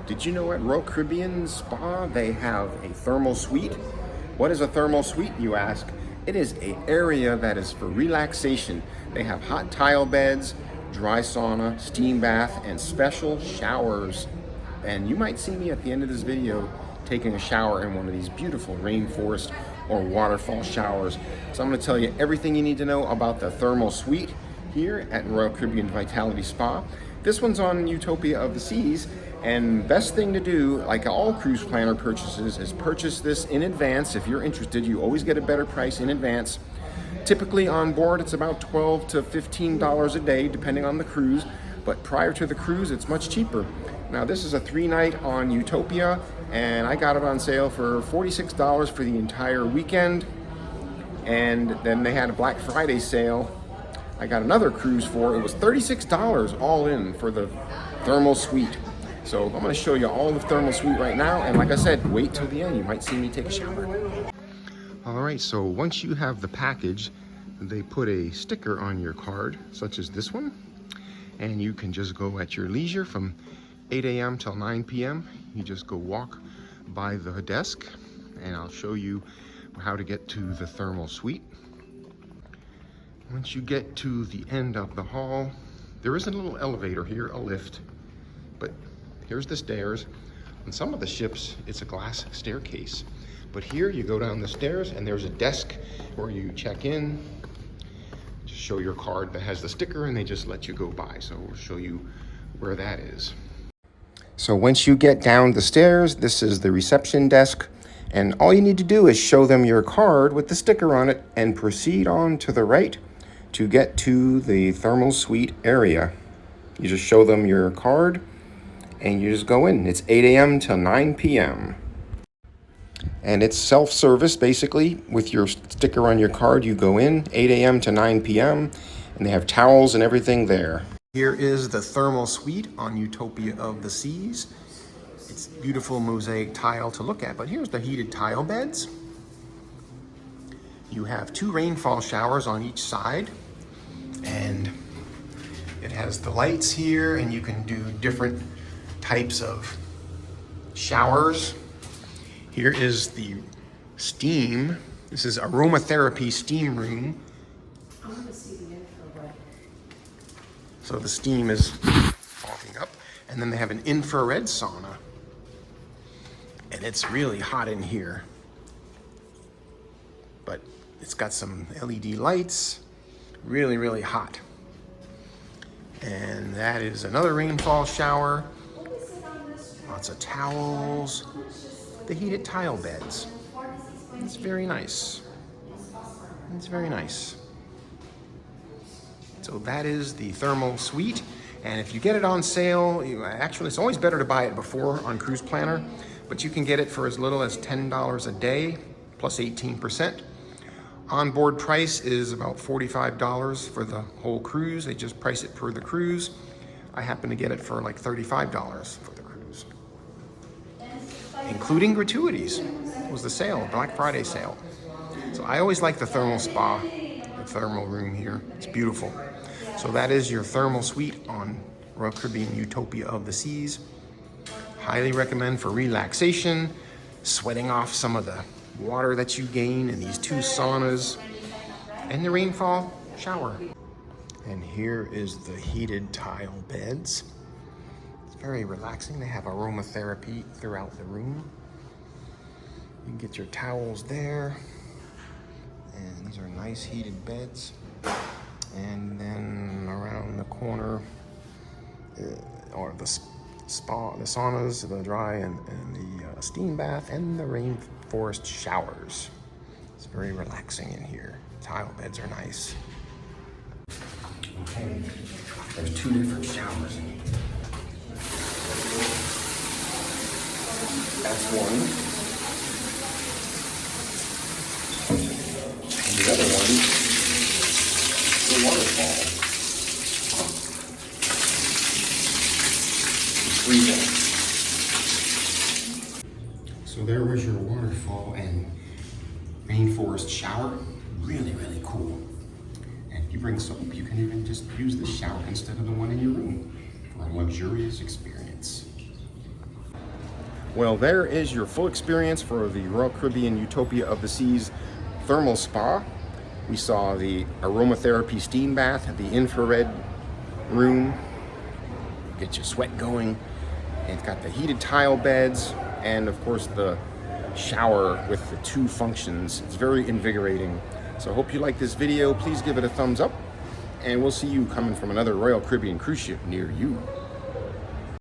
Did you know at Royal Caribbean Spa they have a thermal suite? What is a thermal suite, you ask? It is an area that is for relaxation. They have hot tile beds, dry sauna, steam bath, and special showers. And you might see me at the end of this video taking a shower in one of these beautiful rainforest or waterfall showers. So I'm going to tell you everything you need to know about the thermal suite here at Royal Caribbean Vitality Spa. This one's on Utopia of the Seas, and best thing to do, like all cruise planner purchases, is purchase this in advance. If you're interested, you always get a better price in advance. Typically on board, it's about $12 to $15 a day, depending on the cruise, but prior to the cruise, it's much cheaper. Now, this is a 3-night on Utopia, and I got it on sale for $46 for the entire weekend, and then they had a Black Friday sale. I got another cruise for, it was $36 all in for the thermal suite. So I'm going to show you all the thermal suite right now, and like I said, wait till the end. You might see me take a shower. All right, so once you have the package, they put a sticker on your card, such as this one, and you can just go at your leisure from 8 a.m. till 9 p.m. You just go walk by the desk, and I'll show you how to get to the thermal suite. Once you get to the end of the hall, there is a little elevator here, a lift, but here's the stairs. On some of the ships, it's a glass staircase. But here you go down the stairs and there's a desk where you check in, just show your card that has the sticker, and they just let you go by. So we'll show you where that is. So once you get down the stairs, this is the reception desk. And all you need to do is show them your card with the sticker on it and proceed on to the right to get to the thermal suite area. You just show them your card and you just go in. It's 8 a.m. till 9 p.m. And it's self-service, basically. With your sticker on your card, you go in 8 a.m. to 9 p.m. and they have towels and everything there. Here is the thermal suite on Utopia of the Seas. It's beautiful mosaic tile to look at, but here's the heated tile beds. You have 2 rainfall showers on each side, and it has the lights here, and you can do different types of showers. Here is the steam. This is aromatherapy steam room. I want to see the infrared. So the steam is fogging up, and then they have an infrared sauna. And it's really hot in here. But it's got some LED lights, really, really hot. And that is another rainfall shower. Lots of towels. The heated tile beds. It's very nice. It's very nice. So that is the thermal suite. And if you get it on sale, actually it's always better to buy it before on Cruise Planner, but you can get it for as little as $10 a day plus 18%. Onboard price is about $45 for the whole cruise. They just price it per the cruise. I happen to get it for like $35 for the cruise, including gratuities. It was the sale, Black Friday sale. So I always like the thermal spa, the thermal room here. It's beautiful. So that is your thermal suite on Royal Caribbean Utopia of the Seas. Highly recommend for relaxation, sweating off some of the water that you gain in these 2 saunas, and the rainfall shower. And here is the heated tile beds. It's very relaxing. They have aromatherapy throughout the room. You can get your towels there. And these are nice heated beds. And then around the corner, or the spa, the saunas, the dry and the steam bath, and the rainforest showers. It's very relaxing in here. Tile beds are nice. Okay, there's 2 different showers in here. That's one. And the other one, the waterfall. So there was your waterfall and rainforest shower. Really, really cool. And if you bring soap, you can even just use the shower instead of the one in your room for a luxurious experience. Well, there is your full experience for the Royal Caribbean Utopia of the Seas thermal spa. We saw the aromatherapy steam bath, the infrared room, get your sweat going. It's got the heated tile beds, and of course the shower with the 2 functions. It's very invigorating. So I hope you like this video. Please give it a thumbs up, and we'll see you coming from another Royal Caribbean cruise ship near you.